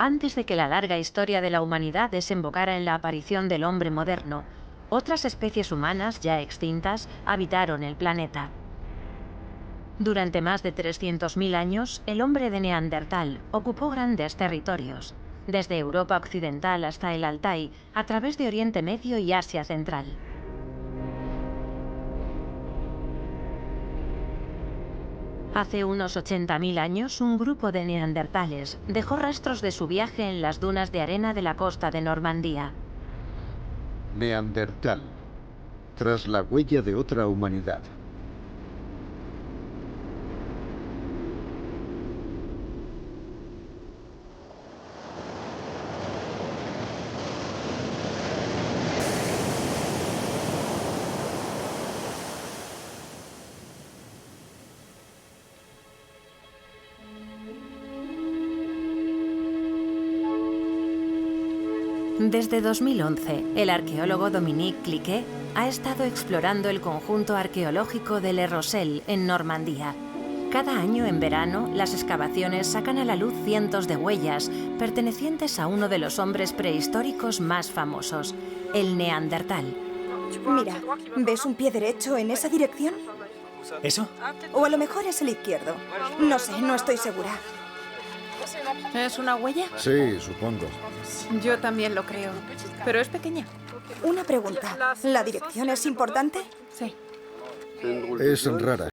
Antes de que la larga historia de la humanidad desembocara en la aparición del hombre moderno, otras especies humanas ya extintas habitaron el planeta. Durante más de 300.000 años, el hombre de Neandertal ocupó grandes territorios, desde Europa occidental hasta el Altai, a través de Oriente Medio y Asia Central. Hace unos 80.000 años, un grupo de neandertales dejó rastros de su viaje en las dunas de arena de la costa de Normandía. Neandertal, tras la huella de otra humanidad. Desde 2011, el arqueólogo Dominique Cliquet ha estado explorando el conjunto arqueológico de Le Rosel, en Normandía. Cada año en verano, las excavaciones sacan a la luz cientos de huellas pertenecientes a uno de los hombres prehistóricos más famosos, el Neandertal. Mira, ¿ves un pie derecho en esa dirección? ¿Eso? O a lo mejor es el izquierdo. No sé, no estoy segura. ¿Es una huella? Sí, supongo. Yo también lo creo, pero es pequeña. Una pregunta. ¿La dirección es importante? Sí. Es rara.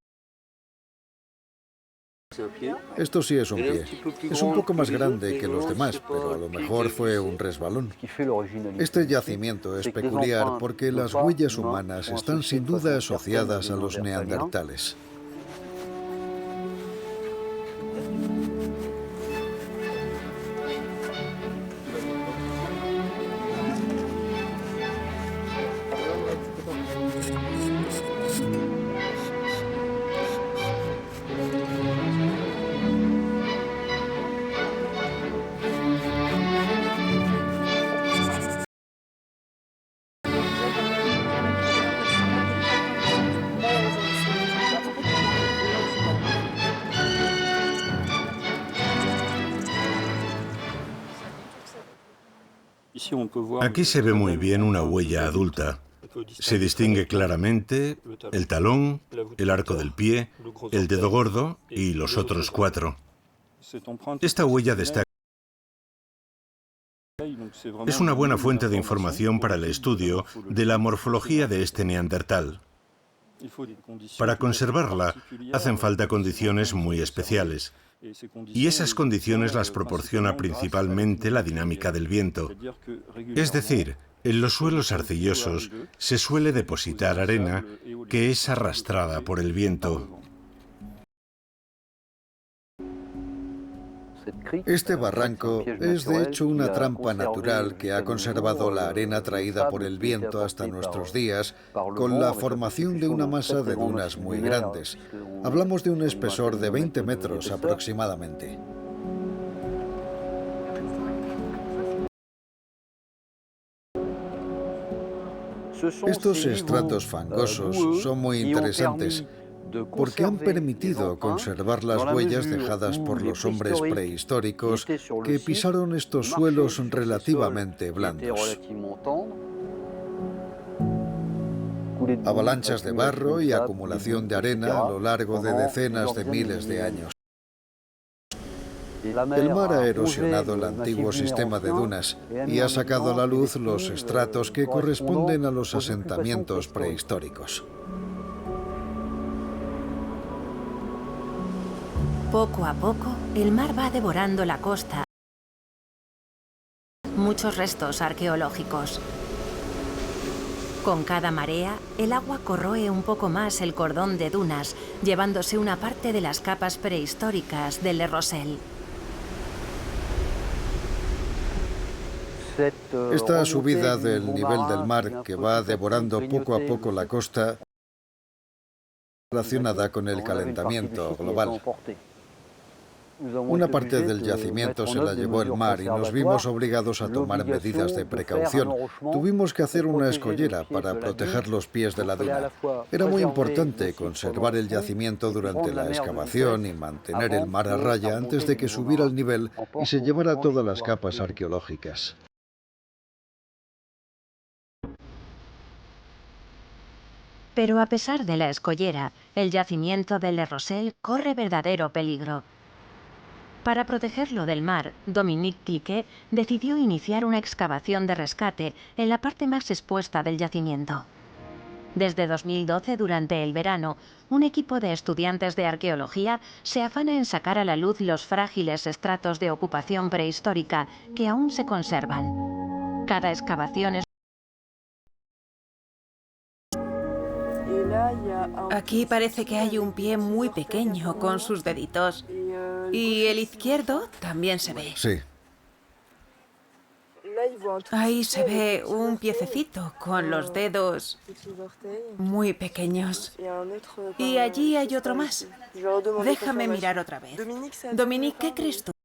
Esto sí es un pie. Es un poco más grande que los demás, pero a lo mejor fue un resbalón. Este yacimiento es peculiar porque las huellas humanas están sin duda asociadas a los neandertales. Aquí se ve muy bien una huella adulta. Se distingue claramente el talón, el arco del pie, el dedo gordo y los otros 4. Esta huella destaca. Es una buena fuente de información para el estudio de la morfología de este neandertal. Para conservarla, hacen falta condiciones muy especiales. Y esas condiciones las proporciona principalmente la dinámica del viento. Es decir, en los suelos arcillosos se suele depositar arena que es arrastrada por el viento. Este barranco es de hecho una trampa natural que ha conservado la arena traída por el viento hasta nuestros días con la formación de una masa de dunas muy grandes. Hablamos de un espesor de 20 metros aproximadamente. Estos estratos fangosos son muy interesantes porque han permitido conservar las huellas dejadas por los hombres prehistóricos que pisaron estos suelos relativamente blandos. Avalanchas de barro y acumulación de arena a lo largo de decenas de miles de años. El mar ha erosionado el antiguo sistema de dunas y ha sacado a la luz los estratos que corresponden a los asentamientos prehistóricos. Poco a poco, el mar va devorando la costa. Muchos restos arqueológicos. Con cada marea, el agua corroe un poco más el cordón de dunas, llevándose una parte de las capas prehistóricas de Le Rosel. Esta subida del nivel del mar que va devorando poco a poco la costa relacionada con el calentamiento global. Una parte del yacimiento se la llevó el mar y nos vimos obligados a tomar medidas de precaución. Tuvimos que hacer una escollera para proteger los pies de la duna. Era muy importante conservar el yacimiento durante la excavación y mantener el mar a raya antes de que subiera el nivel y se llevara todas las capas arqueológicas. Pero a pesar de la escollera, el yacimiento de Le Rosel corre verdadero peligro. Para protegerlo del mar, Dominique Cliquet decidió iniciar una excavación de rescate en la parte más expuesta del yacimiento. Desde 2012, durante el verano, un equipo de estudiantes de arqueología se afana en sacar a la luz los frágiles estratos de ocupación prehistórica que aún se conservan. Cada excavación es... Aquí parece que hay un pie muy pequeño con sus deditos. Y el izquierdo también se ve. Sí. Ahí se ve un piececito con los dedos muy pequeños. Y allí hay otro más. Déjame mirar otra vez. Dominique, ¿qué crees tú? Me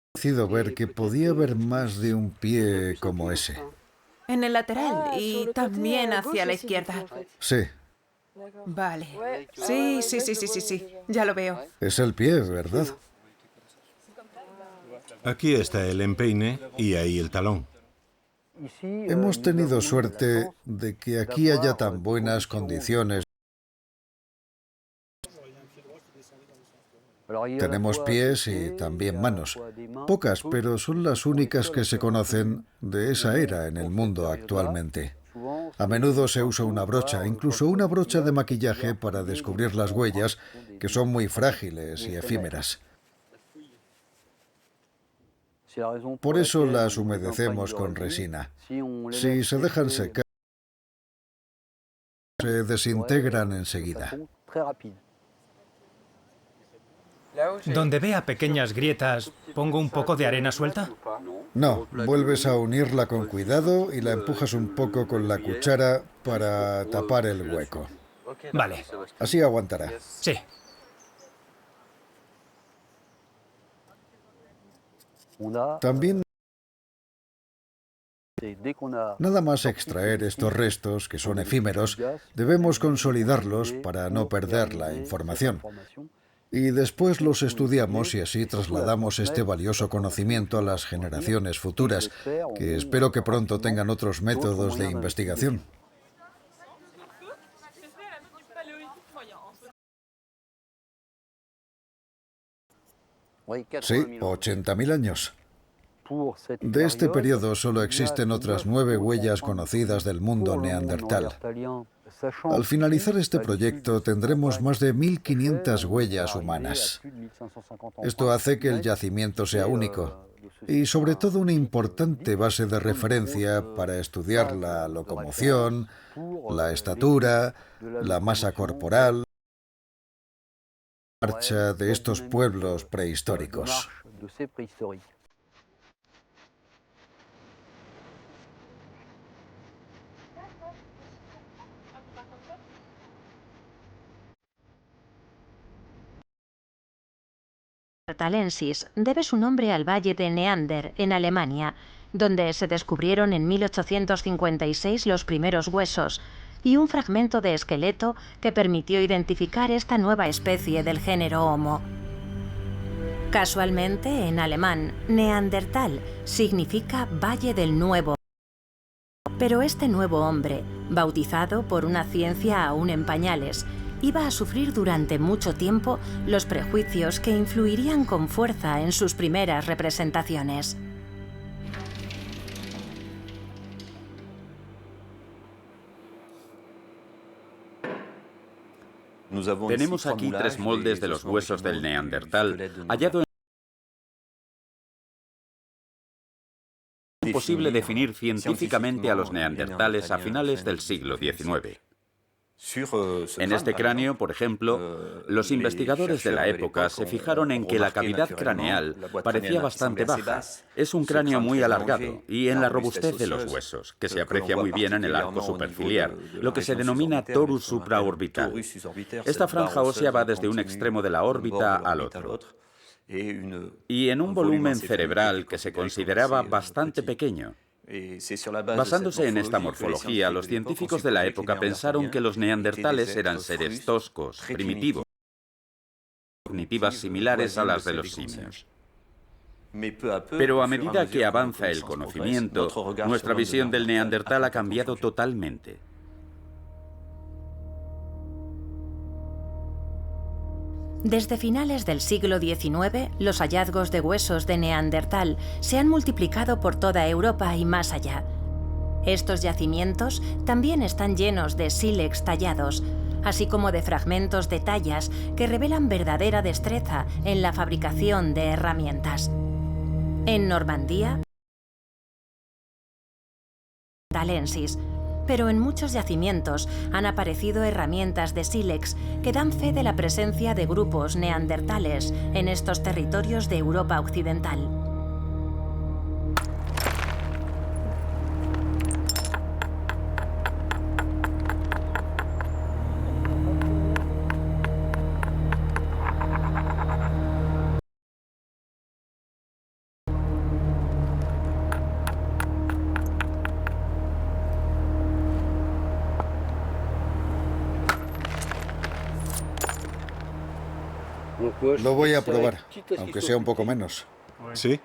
ha parecido ver que podía haber más de un pie como ese. En el lateral y también hacia la izquierda. Sí. Vale. Sí. Ya lo veo. Es el pie, ¿verdad? Aquí está el empeine y ahí el talón. Hemos tenido suerte de que aquí haya tan buenas condiciones. Tenemos pies y también manos. Pocas, pero son las únicas que se conocen de esa era en el mundo actualmente. A menudo se usa una brocha, incluso una brocha de maquillaje para descubrir las huellas, que son muy frágiles y efímeras. Por eso las humedecemos con resina. Si se dejan secar, se desintegran enseguida. Donde vea pequeñas grietas, ¿pongo un poco de arena suelta? No, vuelves a unirla con cuidado y la empujas un poco con la cuchara para tapar el hueco. Vale. Así aguantará. Sí. También, nada más extraer estos restos, que son efímeros, debemos consolidarlos para no perder la información. Y después los estudiamos y así trasladamos este valioso conocimiento a las generaciones futuras, que espero que pronto tengan otros métodos de investigación. Sí, 80.000 años. De este periodo solo existen otras 9 huellas conocidas del mundo neandertal. Al finalizar este proyecto tendremos más de 1.500 huellas humanas. Esto hace que el yacimiento sea único y sobre todo una importante base de referencia para estudiar la locomoción, la estatura, la masa corporal, la marcha de estos pueblos prehistóricos. Neanderthalensis debe su nombre al valle de Neander, en Alemania, donde se descubrieron en 1856 los primeros huesos y un fragmento de esqueleto que permitió identificar esta nueva especie del género Homo. Casualmente, en alemán, Neandertal significa Valle del Nuevo. Pero este nuevo hombre, bautizado por una ciencia aún en pañales, iba a sufrir durante mucho tiempo los prejuicios que influirían con fuerza en sus primeras representaciones. Tenemos aquí 3 moldes de los huesos del Neandertal, hallado en... Es posible definir científicamente a los neandertales a finales del siglo XIX. En este cráneo, por ejemplo, los investigadores de la época se fijaron en que la cavidad craneal parecía bastante baja. Es un cráneo muy alargado y en la robustez de los huesos, que se aprecia muy bien en el arco superciliar, lo que se denomina torus supraorbital. Esta franja ósea va desde un extremo de la órbita al otro. Y en un volumen cerebral que se consideraba bastante pequeño. Basándose en esta morfología, los científicos de la época pensaron que los neandertales eran seres toscos, primitivos, cognitivas similares a las de los simios. Pero a medida que avanza el conocimiento, nuestra visión del neandertal ha cambiado totalmente. Desde finales del siglo XIX, los hallazgos de huesos de Neandertal se han multiplicado por toda Europa y más allá. Estos yacimientos también están llenos de sílex tallados, así como de fragmentos de tallas que revelan verdadera destreza en la fabricación de herramientas. En Normandía, talensis, pero en muchos yacimientos han aparecido herramientas de sílex que dan fe de la presencia de grupos neandertales en estos territorios de Europa occidental. Lo voy a probar, aunque sea un poco menos. ¿Sí?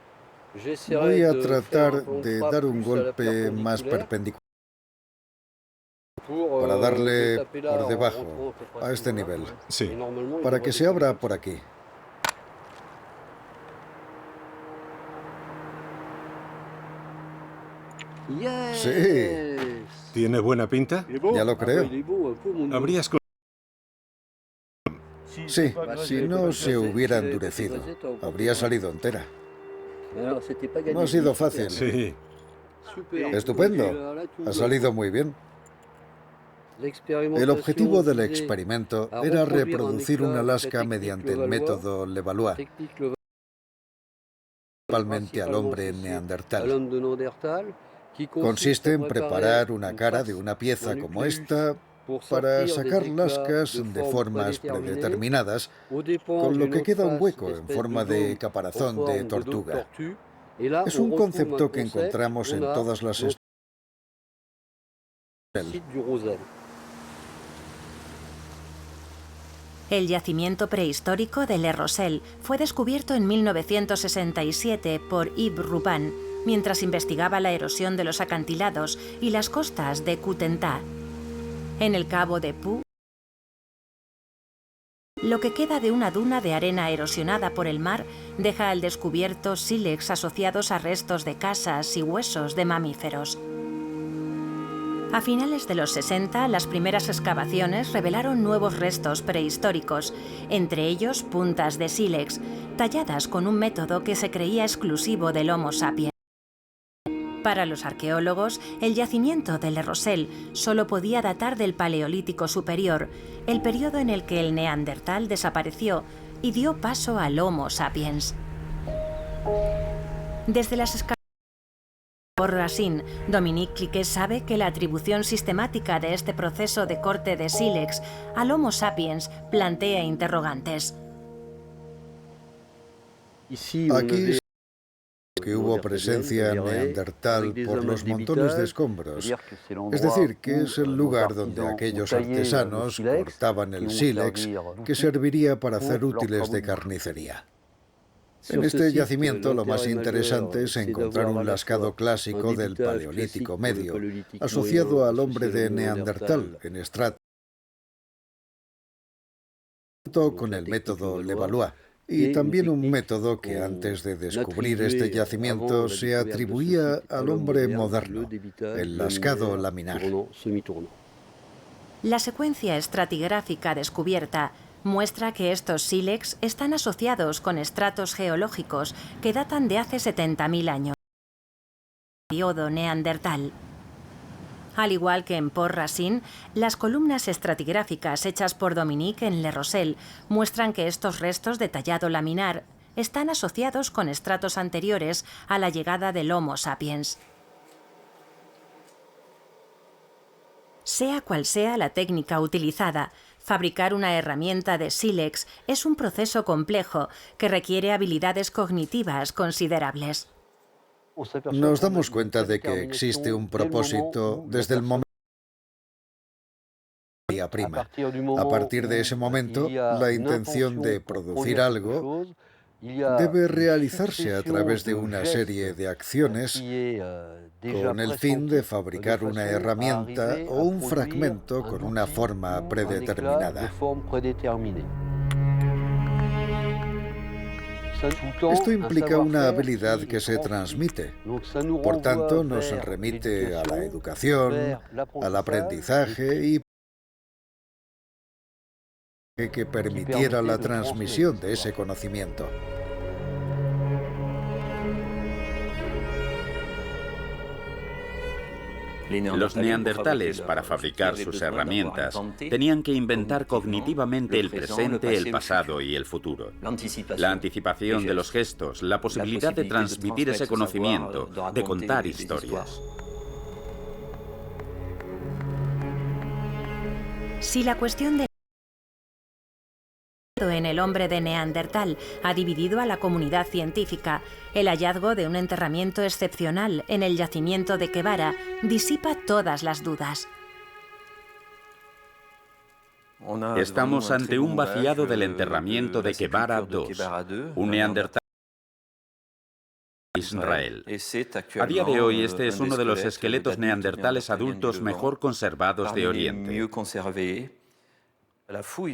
Voy a tratar de dar un golpe más perpendicular para darle por debajo, a este nivel, Sí. para que se abra por aquí. Sí, ¿Tiene buena pinta? ya lo creo. Habrías... Sí, si no se hubiera endurecido, habría salido entera. No ha sido fácil. Sí. Estupendo. Ha salido muy bien. El objetivo del experimento era reproducir una lasca mediante el método Levallois, principalmente al hombre neandertal. Consiste en preparar una cara de una pieza como esta para sacar lascas de formas predeterminadas, con lo que queda un hueco en forma de caparazón de tortuga. Es un concepto que encontramos en todas las El yacimiento prehistórico de Le Rosel fue descubierto en 1967 por Yves Rupin, mientras investigaba la erosión de los acantilados y las costas de Cotentin. En el cabo de Pau, lo que queda de una duna de arena erosionada por el mar deja al descubierto sílex asociados a restos de casas y huesos de mamíferos. A finales de los 60, las primeras excavaciones revelaron nuevos restos prehistóricos, entre ellos puntas de sílex, talladas con un método que se creía exclusivo del Homo sapiens. Para los arqueólogos, el yacimiento de Le Rosel solo podía datar del Paleolítico Superior, el periodo en el que el neandertal desapareció y dio paso al Homo sapiens. Desde las excavaciones por Racine, Dominique Cliquet sabe que la atribución sistemática de este proceso de corte de sílex al Homo sapiens plantea interrogantes. Aquí que hubo presencia neandertal por los montones de escombros. Es decir, que es el lugar donde aquellos artesanos cortaban el sílex que serviría para hacer útiles de carnicería. En este yacimiento lo más interesante es encontrar un lascado clásico del Paleolítico Medio, asociado al hombre de Neandertal en estrato con el método Levallois. Y también un método que antes de descubrir este yacimiento se atribuía al hombre moderno, el lascado laminar. La secuencia estratigráfica descubierta muestra que estos sílex están asociados con estratos geológicos que datan de hace 70.000 años, periodo neandertal. Al igual que en Port Racine, las columnas estratigráficas hechas por Dominique en Le Rosel muestran que estos restos de tallado laminar están asociados con estratos anteriores a la llegada del Homo sapiens. Sea cual sea la técnica utilizada, fabricar una herramienta de sílex es un proceso complejo que requiere habilidades cognitivas considerables. Nos damos cuenta de que existe un propósito desde el momento de la prima. A partir de ese momento, la intención de producir algo debe realizarse a través de una serie de acciones con el fin de fabricar una herramienta o un fragmento con una forma predeterminada. Esto implica una habilidad que se transmite. Por tanto, nos remite a la educación, al aprendizaje y que permitiera la transmisión de ese conocimiento. Los neandertales, para fabricar sus herramientas, tenían que inventar cognitivamente el presente, el pasado y el futuro. La anticipación de los gestos, la posibilidad de transmitir ese conocimiento, de contar historias. Si la cuestión de en el hombre de Neandertal ha dividido a la comunidad científica, el hallazgo de un enterramiento excepcional en el yacimiento de Quevara disipa todas las dudas. Estamos ante un vaciado del enterramiento de Quevara II, un neandertal de Israel. A día de hoy, este es uno de los esqueletos neandertales adultos mejor conservados de Oriente.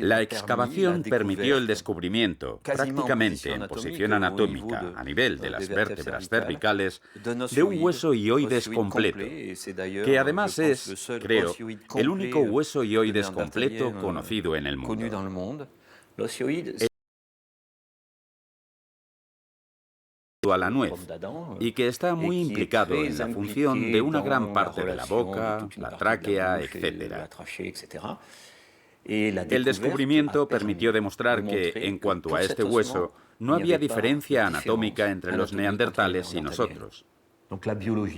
La excavación permitió el descubrimiento, prácticamente en posición anatómica, a nivel de las vértebras cervicales, de un hueso hioides completo, que además es, creo, el único hueso hioides completo conocido en el mundo. A la nuez, y que está muy implicado en la función de una gran parte de la boca, la tráquea, etc. El descubrimiento permitió demostrar que, en cuanto a este hueso, no había diferencia anatómica entre los neandertales y nosotros.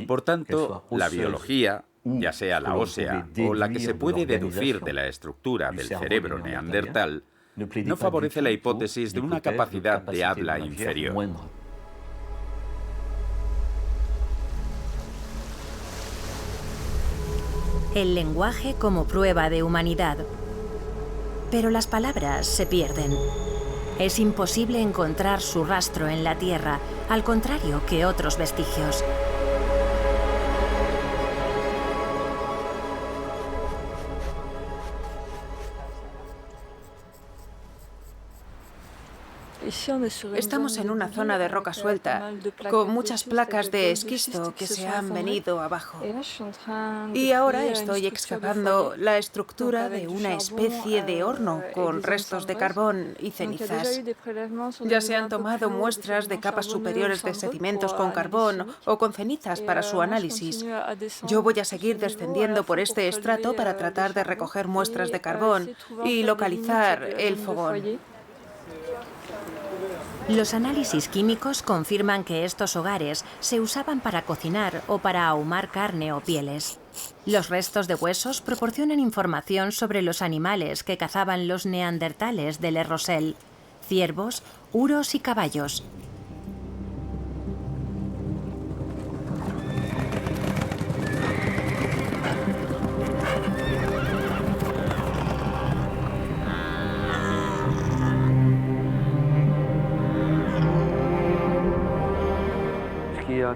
Por tanto, la biología, ya sea la ósea o la que se puede deducir de la estructura del cerebro neandertal, no favorece la hipótesis de una capacidad de habla inferior. El lenguaje como prueba de humanidad. Pero las palabras se pierden. Es imposible encontrar su rastro en la tierra, al contrario que otros vestigios. Estamos en una zona de roca suelta, con muchas placas de esquisto que se han venido abajo. Y ahora estoy excavando la estructura de una especie de horno con restos de carbón y cenizas. Ya se han tomado muestras de capas superiores de sedimentos con carbón o con cenizas para su análisis. Yo voy a seguir descendiendo por este estrato para tratar de recoger muestras de carbón y localizar el fogón. Los análisis químicos confirman que estos hogares se usaban para cocinar o para ahumar carne o pieles. Los restos de huesos proporcionan información sobre los animales que cazaban los neandertales de Le Rosel: ciervos, uros y caballos.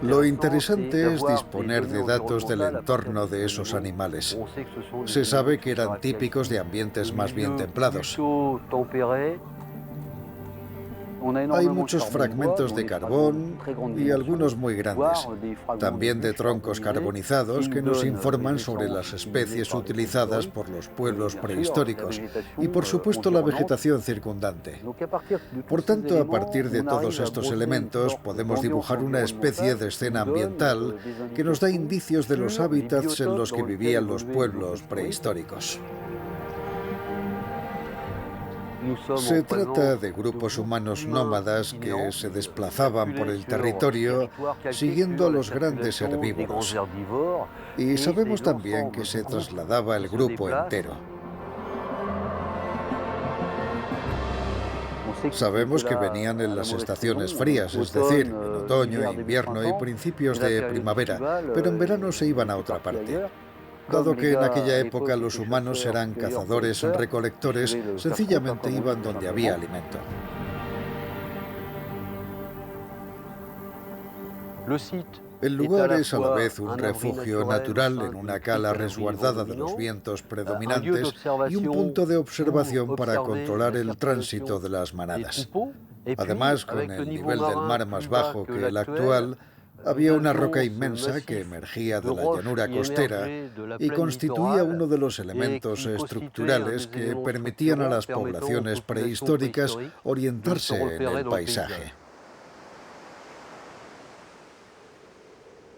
Lo interesante es disponer de datos del entorno de esos animales. Se sabe que eran típicos de ambientes más bien templados. Hay muchos fragmentos de carbón y algunos muy grandes, también de troncos carbonizados que nos informan sobre las especies utilizadas por los pueblos prehistóricos y, por supuesto, la vegetación circundante. Por tanto, a partir de todos estos elementos podemos dibujar una especie de escena ambiental que nos da indicios de los hábitats en los que vivían los pueblos prehistóricos. Se trata de grupos humanos nómadas que se desplazaban por el territorio siguiendo a los grandes herbívoros. Y sabemos también que se trasladaba el grupo entero. Sabemos que venían en las estaciones frías, es decir, en otoño, invierno y principios de primavera, pero en verano se iban a otra parte. Dado que en aquella época los humanos eran cazadores-recolectores, sencillamente iban donde había alimento. El lugar es a la vez un refugio natural en una cala resguardada de los vientos predominantes y un punto de observación para controlar el tránsito de las manadas. Además, con el nivel del mar más bajo que el actual, había una roca inmensa que emergía de la llanura costera y constituía uno de los elementos estructurales que permitían a las poblaciones prehistóricas orientarse en el paisaje.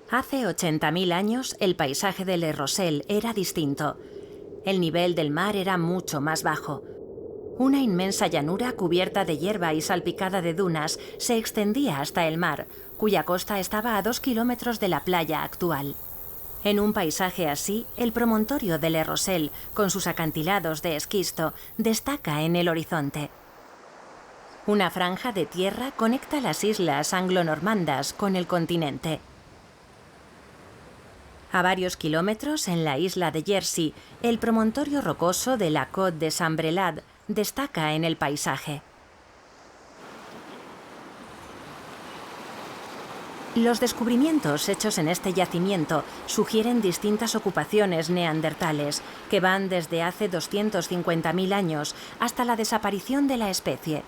Hace 80.000 años, el paisaje de Le Rosel era distinto. El nivel del mar era mucho más bajo. Una inmensa llanura cubierta de hierba y salpicada de dunas se extendía hasta el mar, cuya costa estaba a 2 kilómetros de la playa actual. En un paisaje así, el promontorio de Le Rosel, con sus acantilados de esquisto, destaca en el horizonte. Una franja de tierra conecta las islas anglo-normandas con el continente. A varios kilómetros, en la isla de Jersey, el promontorio rocoso de la Côte de Sambrelade destaca en el paisaje. Los descubrimientos hechos en este yacimiento sugieren distintas ocupaciones neandertales que van desde hace 250.000 años hasta la desaparición de la especie.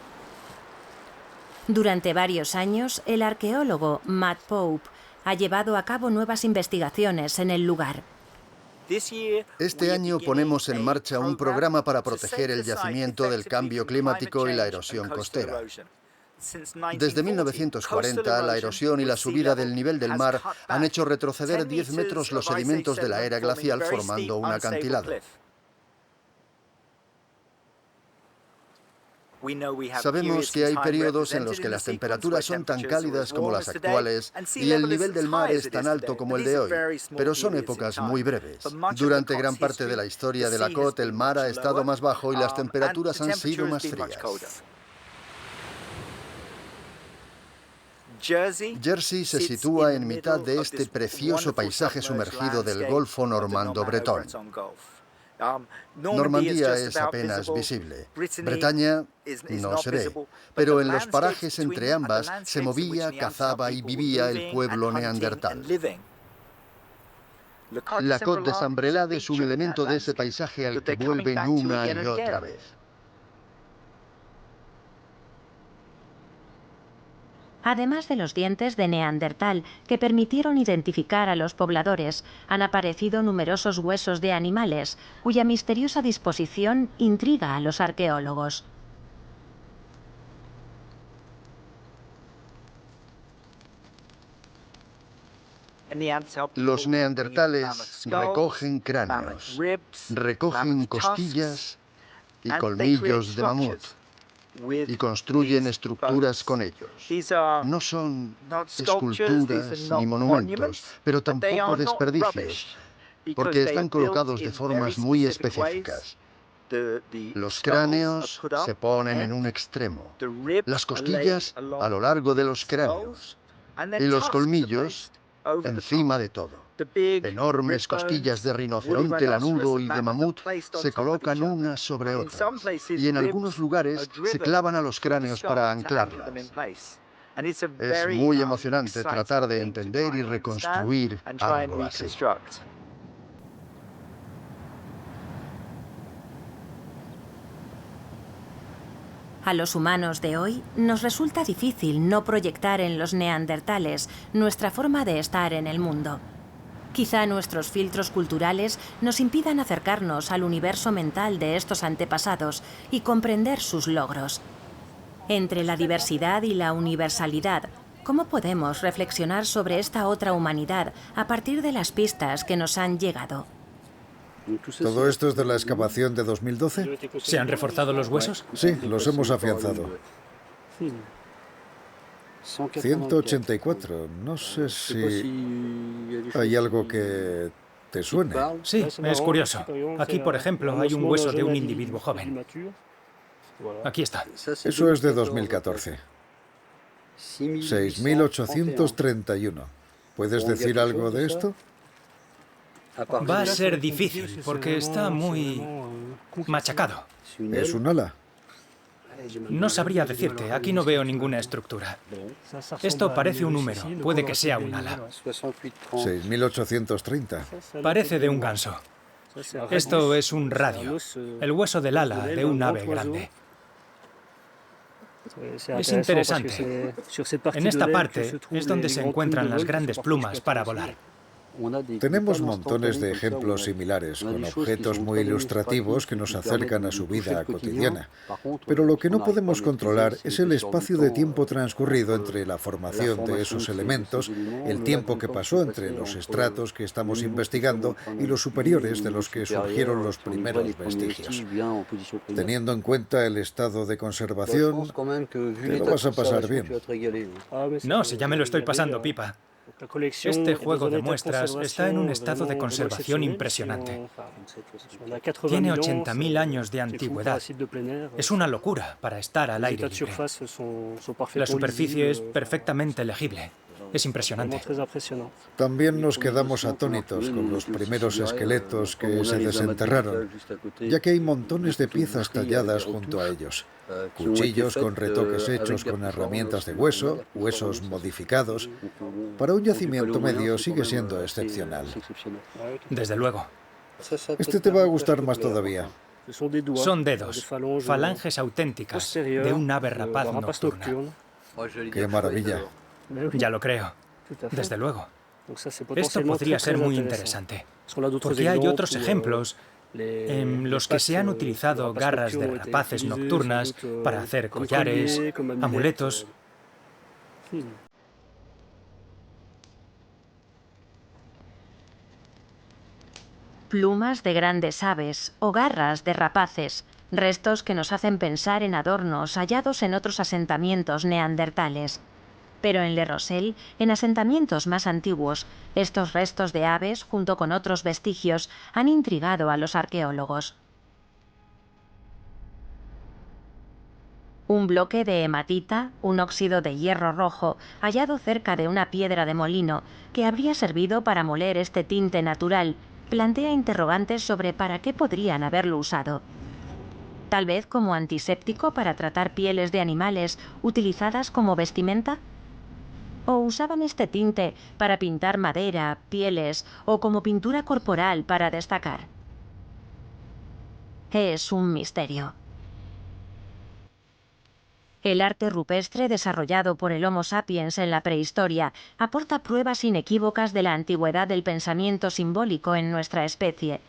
Durante varios años, el arqueólogo Matt Pope ha llevado a cabo nuevas investigaciones en el lugar. Este año ponemos en marcha un programa para proteger el yacimiento del cambio climático y la erosión costera. Desde 1940, la erosión y la subida del nivel del mar han hecho retroceder 10 metros los sedimentos de la era glacial formando un acantilado. Sabemos que hay periodos en los que las temperaturas son tan cálidas como las actuales y el nivel del mar es tan alto como el de hoy, pero son épocas muy breves. Durante gran parte de la historia de la Côte, el mar ha estado más bajo y las temperaturas han sido más frías. Jersey se sitúa en mitad de este precioso paisaje sumergido del Golfo Normando-Bretón. Normandía es apenas visible. Bretaña no se ve, pero en los parajes entre ambas se movía, cazaba y vivía el pueblo neandertal. La Côte de Sambrelade es un elemento de ese paisaje al que vuelven una y otra vez. Además de los dientes de Neandertal que permitieron identificar a los pobladores, han aparecido numerosos huesos de animales, cuya misteriosa disposición intriga a los arqueólogos. Los neandertales recogen cráneos, recogen costillas y colmillos de mamut, y construyen estructuras con ellos. No son esculturas ni monumentos, pero tampoco desperdicios, porque están colocados de formas muy específicas. Los cráneos se ponen en un extremo, las costillas a lo largo de los cráneos y los colmillos encima de todo. Enormes costillas de rinoceronte lanudo y de mamut se colocan unas sobre otras y en algunos lugares se clavan a los cráneos para anclarlas. Es muy emocionante tratar de entender y reconstruir algo así. A los humanos de hoy nos resulta difícil no proyectar en los neandertales nuestra forma de estar en el mundo. Quizá nuestros filtros culturales nos impidan acercarnos al universo mental de estos antepasados y comprender sus logros. Entre la diversidad y la universalidad, ¿cómo podemos reflexionar sobre esta otra humanidad a partir de las pistas que nos han llegado? ¿Todo esto es de la excavación de 2012? ¿Se han reforzado los huesos? Sí, los hemos afianzado. 184. No sé si hay algo que te suene. Sí, es curioso. Aquí, por ejemplo, hay un hueso de un individuo joven. Aquí está. Eso es de 2014. 6.831. ¿Puedes decir algo de esto? Va a ser difícil, porque está muy machacado. ¿Es un ala? No sabría decirte, aquí no veo ninguna estructura. Esto parece un número, puede que sea un ala. 6.830. Parece de un ganso. Esto es un radio, el hueso del ala de un ave grande. Es interesante. En esta parte es donde se encuentran las grandes plumas para volar. Tenemos montones de ejemplos similares, con objetos muy ilustrativos que nos acercan a su vida cotidiana. Pero lo que no podemos controlar es el espacio de tiempo transcurrido entre la formación de esos elementos, el tiempo que pasó entre los estratos que estamos investigando y los superiores de los que surgieron los primeros vestigios. Teniendo en cuenta el estado de conservación, te lo vas a pasar bien. No, si ya me lo estoy pasando pipa. Este juego de muestras está en un estado de conservación impresionante. Tiene 80.000 años de antigüedad. Es una locura para estar al aire libre. La superficie es perfectamente legible. Es impresionante. También nos quedamos atónitos con los primeros esqueletos que se desenterraron, ya que hay montones de piezas talladas junto a ellos. Cuchillos con retoques hechos con herramientas de hueso, huesos modificados. Para un yacimiento medio sigue siendo excepcional. Desde luego. Este te va a gustar más todavía. Son dedos, falanges auténticas de un ave rapaz nocturna. ¡Qué maravilla! Ya lo creo. Desde luego. Esto podría ser muy interesante, porque hay otros ejemplos en los que se han utilizado garras de rapaces nocturnas para hacer collares, amuletos. Plumas de grandes aves o garras de rapaces, restos que nos hacen pensar en adornos hallados en otros asentamientos neandertales. Pero en Le Rosell, en asentamientos más antiguos, estos restos de aves, junto con otros vestigios, han intrigado a los arqueólogos. Un bloque de hematita, un óxido de hierro rojo, hallado cerca de una piedra de molino, que habría servido para moler este tinte natural, plantea interrogantes sobre para qué podrían haberlo usado. Tal vez como antiséptico para tratar pieles de animales utilizadas como vestimenta. ¿O usaban este tinte para pintar madera, pieles o como pintura corporal para destacar? Es un misterio. El arte rupestre desarrollado por el Homo sapiens en la prehistoria aporta pruebas inequívocas de la antigüedad del pensamiento simbólico en nuestra especie.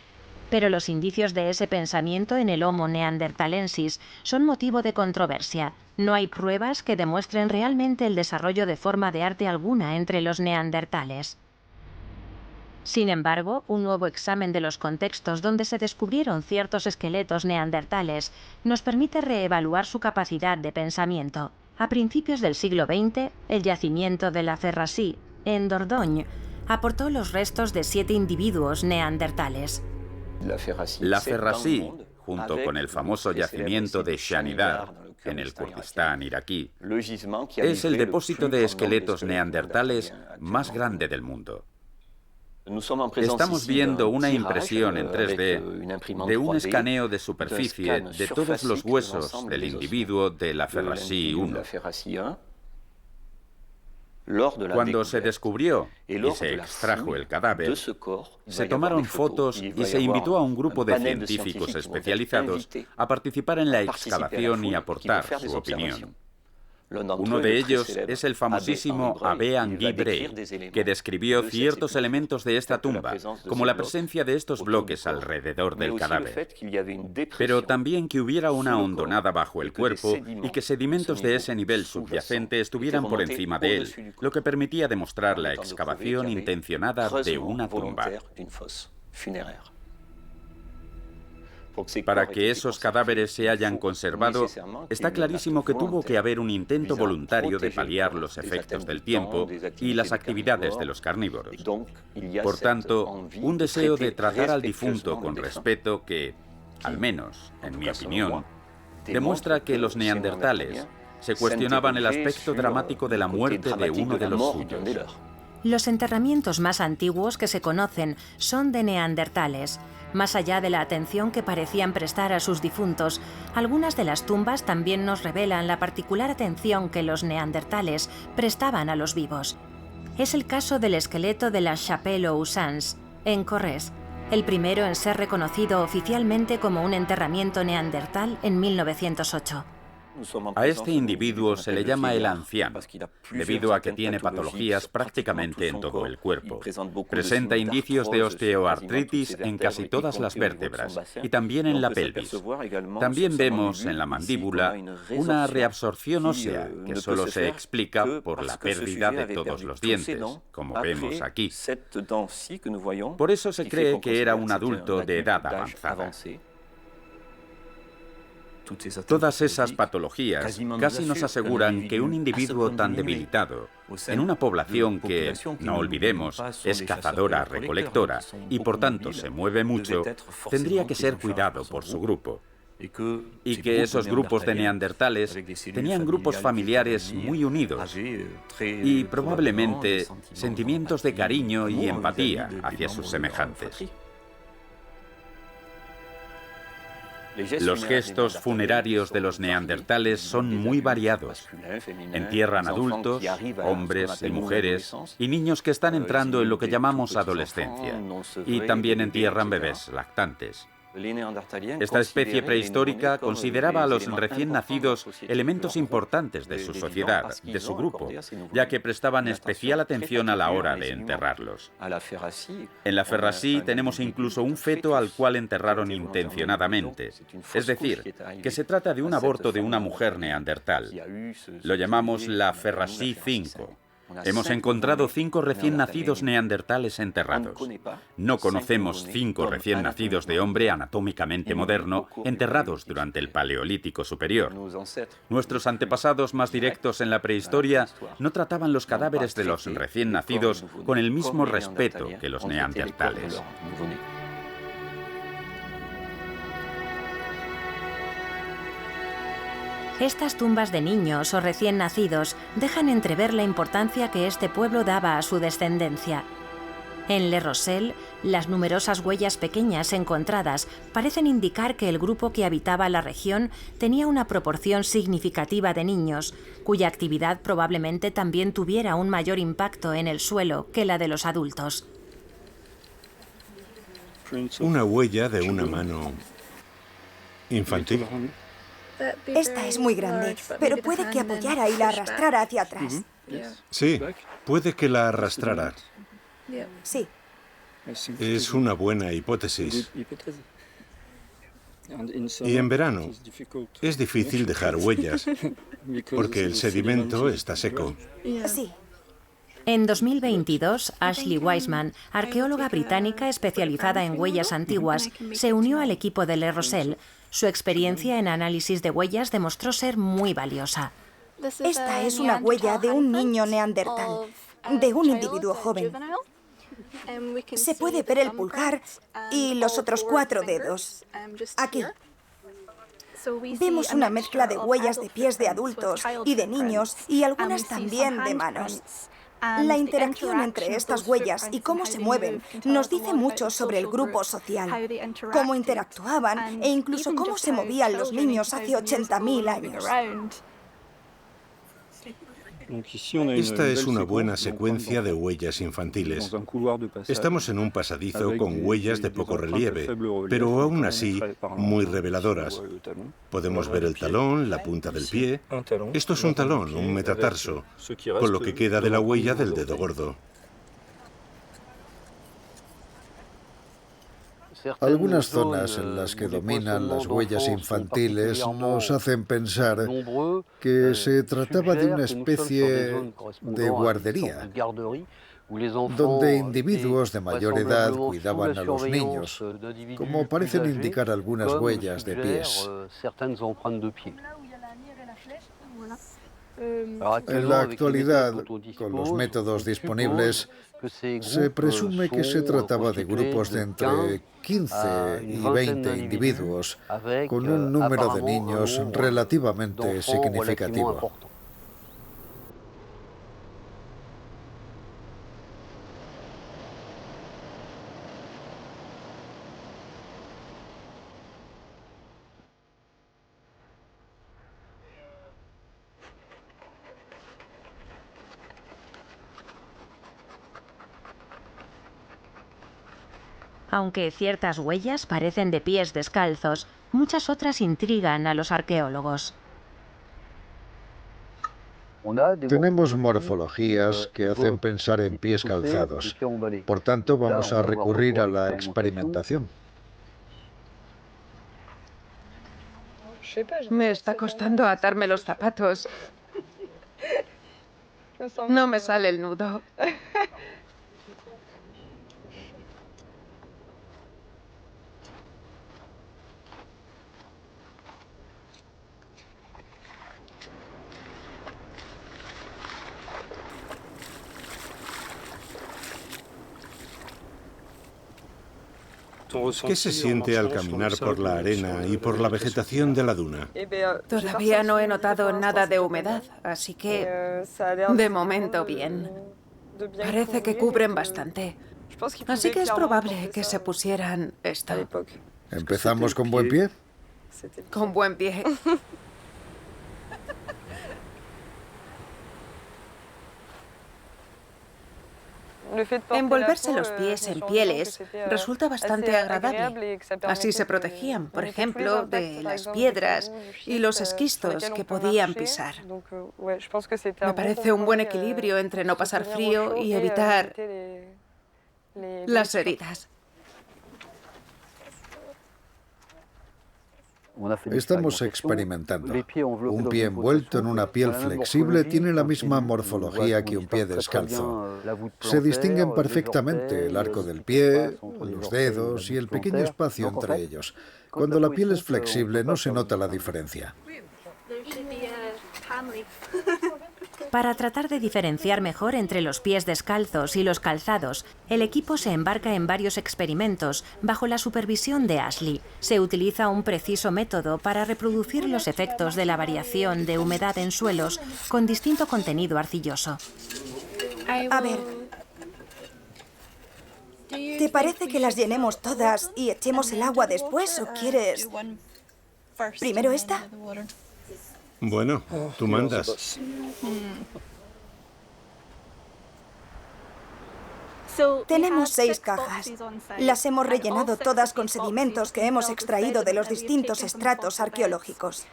Pero los indicios de ese pensamiento en el Homo neanderthalensis son motivo de controversia. No hay pruebas que demuestren realmente el desarrollo de forma de arte alguna entre los neandertales. Sin embargo, un nuevo examen de los contextos donde se descubrieron ciertos esqueletos neandertales nos permite reevaluar su capacidad de pensamiento. A principios del siglo XX, el yacimiento de La Ferracie, en Dordogne, aportó los restos de 7 individuos neandertales. La Ferracie, junto con el famoso yacimiento de Shanidar, en el Kurdistán iraquí, es el depósito de esqueletos neandertales más grande del mundo. Estamos viendo una impresión en 3D de un escaneo de superficie de todos los huesos del individuo de La Ferracie 1. Cuando se descubrió y se extrajo el cadáver, se tomaron fotos y se invitó a un grupo de científicos especializados a participar en la excavación y aportar su opinión. Uno de ellos es el famosísimo Abbé Henri Bray, que describió ciertos elementos de esta tumba, como la presencia de estos bloques alrededor del cadáver, pero también que hubiera una hondonada bajo el cuerpo y que sedimentos de ese nivel subyacente estuvieran por encima de él, lo que permitía demostrar la excavación intencionada de una tumba. Para que esos cadáveres se hayan conservado, está clarísimo que tuvo que haber un intento voluntario de paliar los efectos del tiempo y las actividades de los carnívoros. Por tanto, un deseo de tratar al difunto con respeto que, al menos en mi opinión, demuestra que los neandertales se cuestionaban el aspecto dramático de la muerte de uno de los suyos. Los enterramientos más antiguos que se conocen son de neandertales. Más allá de la atención que parecían prestar a sus difuntos, algunas de las tumbas también nos revelan la particular atención que los neandertales prestaban a los vivos. Es el caso del esqueleto de la Chapelle-aux-Sens, en Corrèze, el primero en ser reconocido oficialmente como un enterramiento neandertal en 1908. A este individuo se le llama el anciano, debido a que tiene patologías prácticamente en todo el cuerpo. Presenta indicios de osteoartritis en casi todas las vértebras y también en la pelvis. También vemos en la mandíbula una reabsorción ósea que solo se explica por la pérdida de todos los dientes, como vemos aquí. Por eso se cree que era un adulto de edad avanzada. Todas esas patologías casi nos aseguran que un individuo tan debilitado, en una población que, no olvidemos, es cazadora-recolectora y por tanto se mueve mucho, tendría que ser cuidado por su grupo. Y que esos grupos de neandertales tenían grupos familiares muy unidos y probablemente sentimientos de cariño y empatía hacia sus semejantes. Los gestos funerarios de los neandertales son muy variados. Entierran adultos, hombres y mujeres, y niños que están entrando en lo que llamamos adolescencia. Y también entierran bebés lactantes. Esta especie prehistórica consideraba a los recién nacidos elementos importantes de su sociedad, de su grupo, ya que prestaban especial atención a la hora de enterrarlos. En la Ferrasí tenemos incluso un feto al cual enterraron intencionadamente, es decir, que se trata de un aborto de una mujer neandertal. Lo llamamos la Ferrasí 5. Hemos encontrado 5 recién nacidos neandertales enterrados. No conocemos 5 recién nacidos de hombre anatómicamente moderno enterrados durante el Paleolítico Superior. Nuestros antepasados más directos en la prehistoria no trataban los cadáveres de los recién nacidos con el mismo respeto que los neandertales. Estas tumbas de niños o recién nacidos dejan entrever la importancia que este pueblo daba a su descendencia. En Le Rosel, las numerosas huellas pequeñas encontradas parecen indicar que el grupo que habitaba la región tenía una proporción significativa de niños, cuya actividad probablemente también tuviera un mayor impacto en el suelo que la de los adultos. Una huella de una mano infantil. Esta es muy grande, pero puede que apoyara y la arrastrara hacia atrás. Sí, puede que la arrastrara. Sí. Es una buena hipótesis. Y en verano es difícil dejar huellas, porque el sedimento está seco. Sí. En 2022, Ashley Wiseman, arqueóloga británica especializada en huellas antiguas, se unió al equipo de Le Rosel. Su experiencia en análisis de huellas demostró ser muy valiosa. Esta es una huella de un niño neandertal, de un individuo joven. Se puede ver el pulgar y los otros 4 dedos. Aquí. Vemos una mezcla de huellas de pies de adultos y de niños y algunas también de manos. La interacción entre estas huellas y cómo se mueven nos dice mucho sobre el grupo social, cómo interactuaban e incluso cómo se movían los niños hace 80.000 años. Esta es una buena secuencia de huellas infantiles. Estamos en un pasadizo con huellas de poco relieve, pero aún así muy reveladoras. Podemos ver el talón, la punta del pie. Esto es un talón, un metatarso, con lo que queda de la huella del dedo gordo. Algunas zonas en las que dominan las huellas infantiles nos hacen pensar que se trataba de una especie de guardería, donde individuos de mayor edad cuidaban a los niños, como parecen indicar algunas huellas de pies. En la actualidad, con los métodos disponibles, se presume que se trataba de grupos de entre 15 y 20 individuos, con un número de niños relativamente significativo. Aunque ciertas huellas parecen de pies descalzos, muchas otras intrigan a los arqueólogos. Tenemos morfologías que hacen pensar en pies calzados. Por tanto, vamos a recurrir a la experimentación. Me está costando atarme los zapatos. No me sale el nudo. ¿Qué se siente al caminar por la arena y por la vegetación de la duna? Todavía no he notado nada de humedad, así que de momento bien. Parece que cubren bastante. Así que es probable que se pusieran esto. ¿Empezamos con buen pie? Con buen pie. Envolverse los pies en pieles resulta bastante agradable. Así se protegían, por ejemplo, de las piedras y los esquistos que podían pisar. Me parece un buen equilibrio entre no pasar frío y evitar las heridas. Estamos experimentando. Un pie envuelto en una piel flexible tiene la misma morfología que un pie descalzo. Se distinguen perfectamente el arco del pie, los dedos y el pequeño espacio entre ellos. Cuando la piel es flexible no se nota la diferencia. Para tratar de diferenciar mejor entre los pies descalzos y los calzados, el equipo se embarca en varios experimentos bajo la supervisión de Ashley. Se utiliza un preciso método para reproducir los efectos de la variación de humedad en suelos con distinto contenido arcilloso. A ver, ¿te parece que las llenemos todas y echemos el agua después o quieres primero esta? Bueno, tú mandas. Tenemos 6 cajas. Las hemos rellenado todas con sedimentos que hemos extraído de los distintos estratos arqueológicos.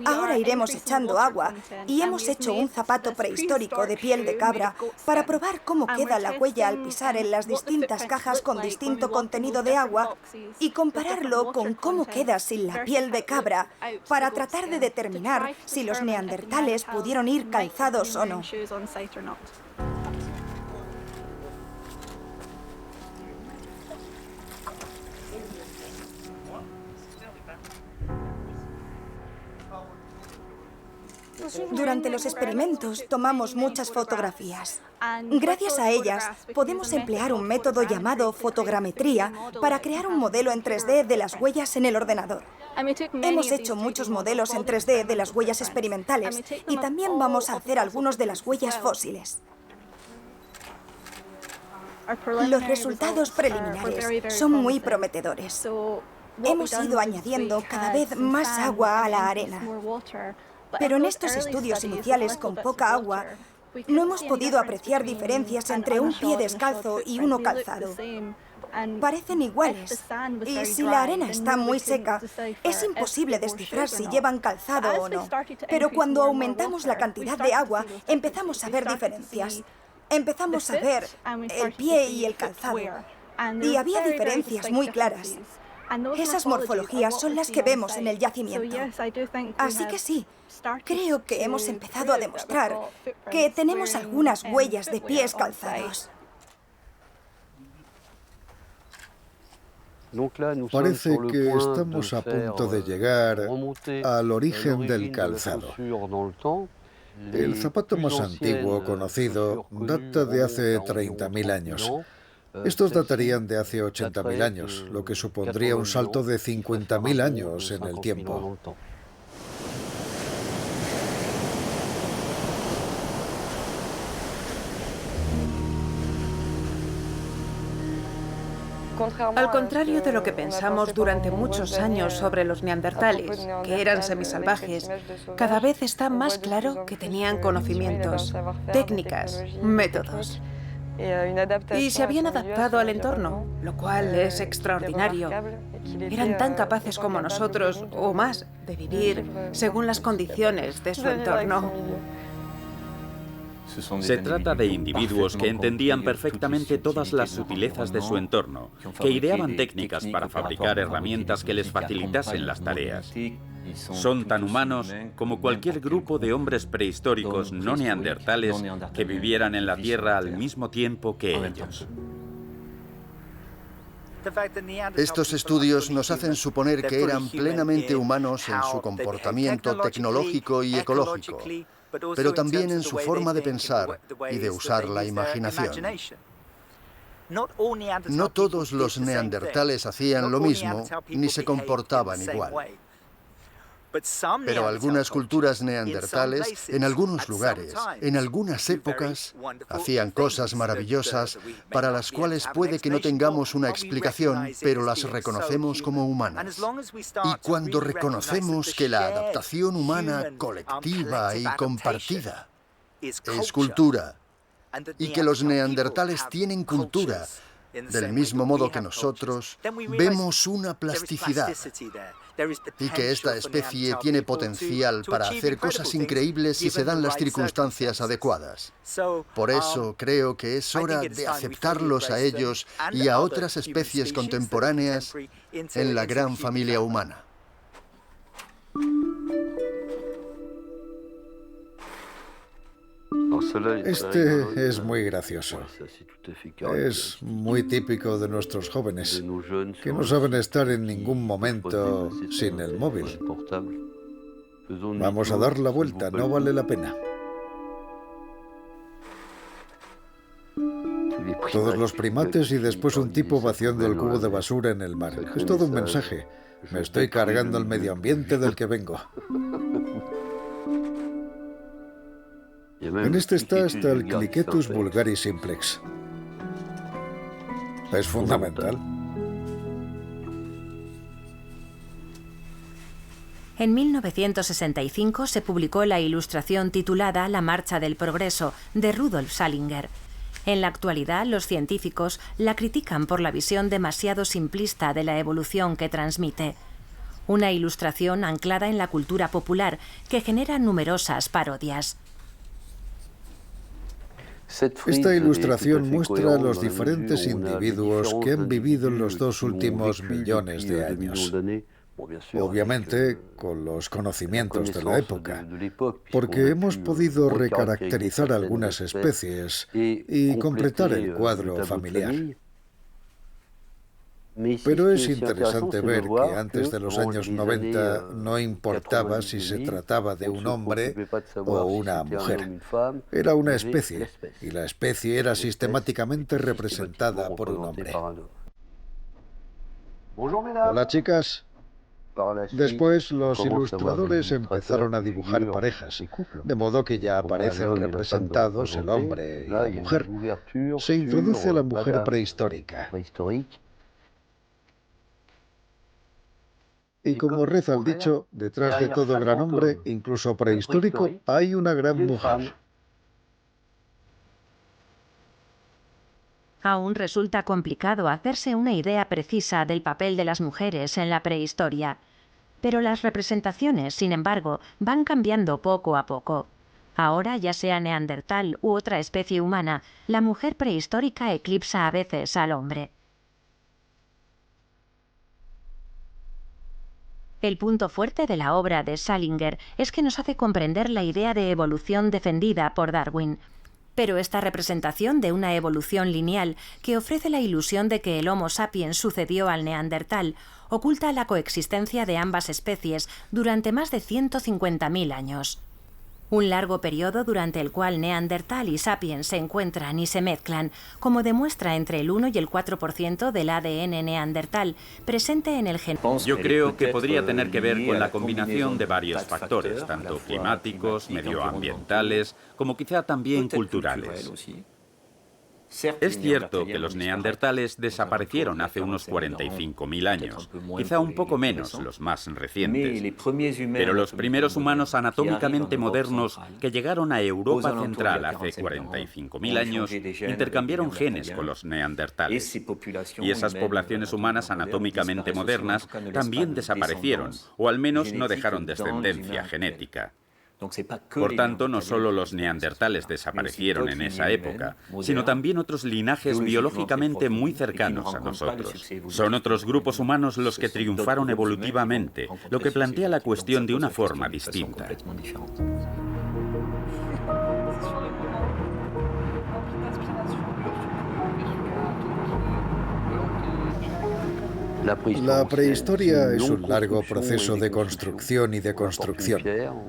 Ahora iremos echando agua y hemos hecho un zapato prehistórico de piel de cabra para probar cómo queda la huella al pisar en las distintas cajas con distinto contenido de agua y compararlo con cómo queda sin la piel de cabra para tratar de determinar si los neandertales pudieron ir calzados o no. Durante los experimentos tomamos muchas fotografías. Gracias a ellas podemos emplear un método llamado fotogrametría para crear un modelo en 3D de las huellas en el ordenador. Hemos hecho muchos modelos en 3D de las huellas experimentales y también vamos a hacer algunos de las huellas fósiles. Los resultados preliminares son muy prometedores. Hemos ido añadiendo cada vez más agua a la arena. Pero en estos estudios iniciales con poca agua, No hemos podido apreciar diferencias entre un pie descalzo y uno calzado. Parecen iguales. Y si la arena está muy seca, es imposible descifrar si llevan calzado o no. Pero cuando aumentamos la cantidad de agua, empezamos a ver diferencias. Empezamos a ver el pie y el calzado. Y había diferencias muy claras. Esas morfologías son las que vemos en el yacimiento. Así que sí, creo que hemos empezado a demostrar que tenemos algunas huellas de pies calzados. Parece que estamos a punto de llegar al origen del calzado. El zapato más antiguo conocido data de hace 30.000 años. Estos datarían de hace 80.000 años, lo que supondría un salto de 50.000 años en el tiempo. Al contrario de lo que pensamos durante muchos años sobre los neandertales, que eran semisalvajes, cada vez está más claro que tenían conocimientos, técnicas, métodos. Y se habían adaptado al entorno, lo cual es extraordinario. Eran tan capaces como nosotros, o más, de vivir según las condiciones de su entorno. Se trata de individuos que entendían perfectamente todas las sutilezas de su entorno, que ideaban técnicas para fabricar herramientas que les facilitasen las tareas. Son tan humanos como cualquier grupo de hombres prehistóricos no neandertales que vivieran en la Tierra al mismo tiempo que ellos. Estos estudios nos hacen suponer que eran plenamente humanos en su comportamiento tecnológico y ecológico, pero también en su forma de pensar y de usar la imaginación. No todos los neandertales hacían lo mismo ni se comportaban igual. Pero algunas culturas neandertales, en algunos lugares, en algunas épocas, hacían cosas maravillosas para las cuales puede que no tengamos una explicación, pero las reconocemos como humanas. Y cuando reconocemos que la adaptación humana colectiva y compartida es cultura, y que los neandertales tienen cultura, del mismo modo que nosotros, vemos una plasticidad y que esta especie tiene potencial para hacer cosas increíbles si se dan las circunstancias adecuadas. Por eso creo que es hora de aceptarlos a ellos y a otras especies contemporáneas en la gran familia humana. Este es muy gracioso. Es muy típico de nuestros jóvenes, que no saben estar en ningún momento sin el móvil. Vamos a dar la vuelta, no vale la pena. Todos los primates y después un tipo vaciando el cubo de basura en el mar. Es todo un mensaje. Me estoy cargando el medio ambiente del que vengo. En este está hasta el Cliquetus vulgaris simplex. Es fundamental. En 1965 se publicó la ilustración titulada La Marcha del Progreso, de Rudolf Salinger. En la actualidad, los científicos la critican por la visión demasiado simplista de la evolución que transmite. Una ilustración anclada en la cultura popular que genera numerosas parodias. Esta ilustración muestra a los diferentes individuos que han vivido en los 2 últimos millones de años. Obviamente, con los conocimientos de la época, porque hemos podido recaracterizar algunas especies y completar el cuadro familiar. Pero es interesante ver que antes de los años 90 no importaba si se trataba de un hombre o una mujer. Era una especie, y la especie era sistemáticamente representada por un hombre. Hola, chicas. Después los ilustradores empezaron a dibujar parejas, de modo que ya aparecen representados el hombre y la mujer. Se introduce a la mujer prehistórica. Y como reza el dicho, detrás de todo gran hombre, incluso prehistórico, hay una gran mujer. Aún resulta complicado hacerse una idea precisa del papel de las mujeres en la prehistoria, pero las representaciones, sin embargo, van cambiando poco a poco. Ahora, ya sea neandertal u otra especie humana, la mujer prehistórica eclipsa a veces al hombre. El punto fuerte de la obra de Salinger es que nos hace comprender la idea de evolución defendida por Darwin. Pero esta representación de una evolución lineal, que ofrece la ilusión de que el Homo sapiens sucedió al neandertal, oculta la coexistencia de ambas especies durante más de 150.000 años. Un largo periodo durante el cual neandertal y sapiens se encuentran y se mezclan, como demuestra entre el 1 y el 4% del ADN neandertal presente en el genoma. Yo creo que podría tener que ver con la combinación de varios factores, tanto climáticos, medioambientales, como quizá también culturales. Es cierto que los neandertales desaparecieron hace unos 45.000 años, quizá un poco menos los más recientes, pero los primeros humanos anatómicamente modernos que llegaron a Europa Central hace 45.000 años intercambiaron genes con los neandertales, y esas poblaciones humanas anatómicamente modernas también desaparecieron, o al menos no dejaron descendencia genética. Por tanto, no solo los neandertales desaparecieron en esa época, sino también otros linajes biológicamente muy cercanos a nosotros. Son otros grupos humanos los que triunfaron evolutivamente, lo que plantea la cuestión de una forma distinta. La prehistoria es un largo proceso de construcción y deconstrucción.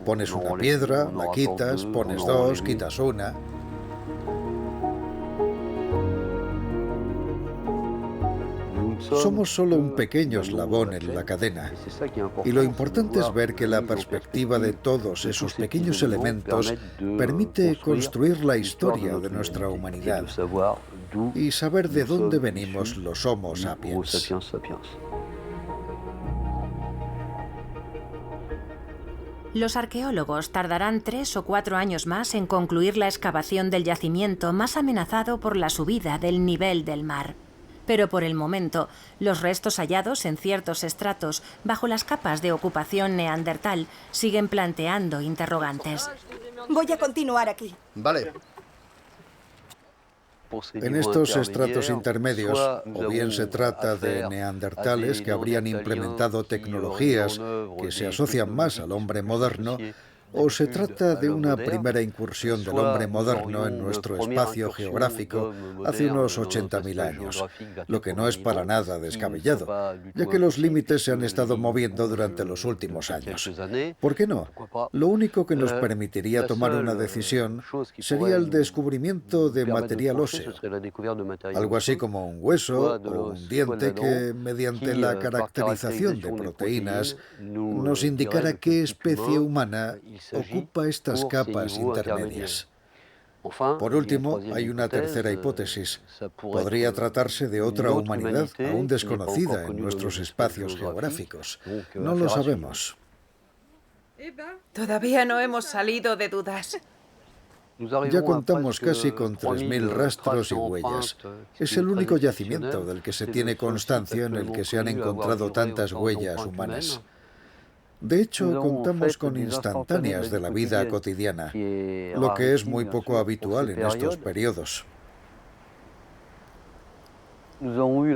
Pones una piedra, la quitas, pones dos, quitas una. Somos solo un pequeño eslabón en la cadena. Y lo importante es ver que la perspectiva de todos esos pequeños elementos permite construir la historia de nuestra humanidad y saber de dónde venimos los Homo sapiens. Los arqueólogos tardarán 3 o 4 años más en concluir la excavación del yacimiento más amenazado por la subida del nivel del mar. Pero por el momento, los restos hallados en ciertos estratos bajo las capas de ocupación neandertal siguen planteando interrogantes. Voy a continuar aquí. Vale. En estos estratos intermedios, o bien se trata de neandertales que habrían implementado tecnologías que se asocian más al hombre moderno, o se trata de una primera incursión del hombre moderno en nuestro espacio geográfico hace unos 80.000 años, lo que no es para nada descabellado, ya que los límites se han estado moviendo durante los últimos años. ¿Por qué no? Lo único que nos permitiría tomar una decisión sería el descubrimiento de material óseo, algo así como un hueso o un diente que, mediante la caracterización de proteínas, nos indicara qué especie humana ocupa estas capas intermedias. Por último, hay una tercera hipótesis. Podría tratarse de otra humanidad aún desconocida en nuestros espacios geográficos. No lo sabemos. Todavía no hemos salido de dudas. Ya contamos casi con 3.000 rastros y huellas. Es el único yacimiento del que se tiene constancia en el que se han encontrado tantas huellas humanas. De hecho, contamos con instantáneas de la vida cotidiana, lo que es muy poco habitual en estos periodos.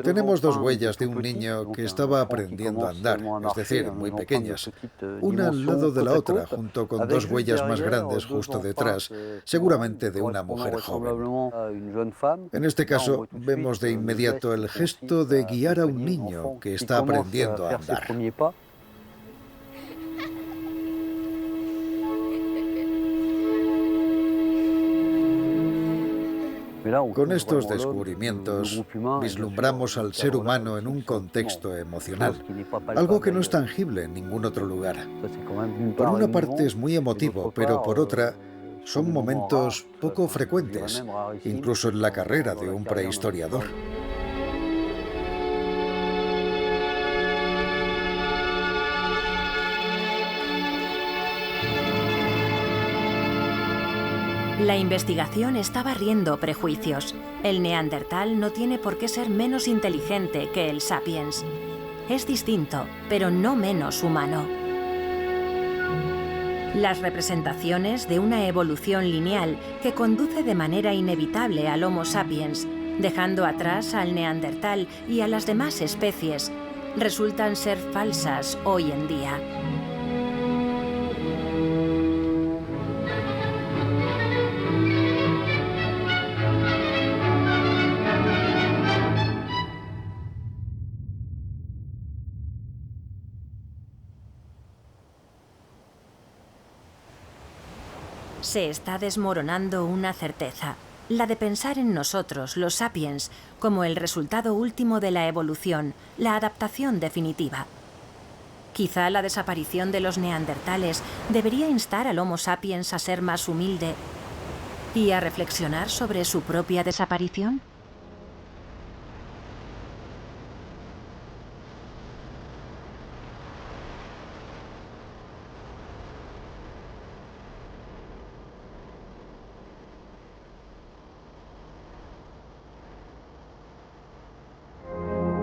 Tenemos 2 huellas de un niño que estaba aprendiendo a andar, es decir, muy pequeñas, una al lado de la otra, junto con 2 huellas más grandes justo detrás, seguramente de una mujer joven. En este caso, vemos de inmediato el gesto de guiar a un niño que está aprendiendo a andar. Con estos descubrimientos vislumbramos al ser humano en un contexto emocional, algo que no es tangible en ningún otro lugar. Por una parte es muy emotivo, pero por otra son momentos poco frecuentes, incluso en la carrera de un prehistoriador. La investigación está barriendo prejuicios. El neandertal no tiene por qué ser menos inteligente que el sapiens. Es distinto, pero no menos humano. Las representaciones de una evolución lineal que conduce de manera inevitable al Homo sapiens, dejando atrás al neandertal y a las demás especies, resultan ser falsas hoy en día. Se está desmoronando una certeza, la de pensar en nosotros, los sapiens, como el resultado último de la evolución, la adaptación definitiva. Quizá la desaparición de los neandertales debería instar al Homo sapiens a ser más humilde y a reflexionar sobre su propia desaparición.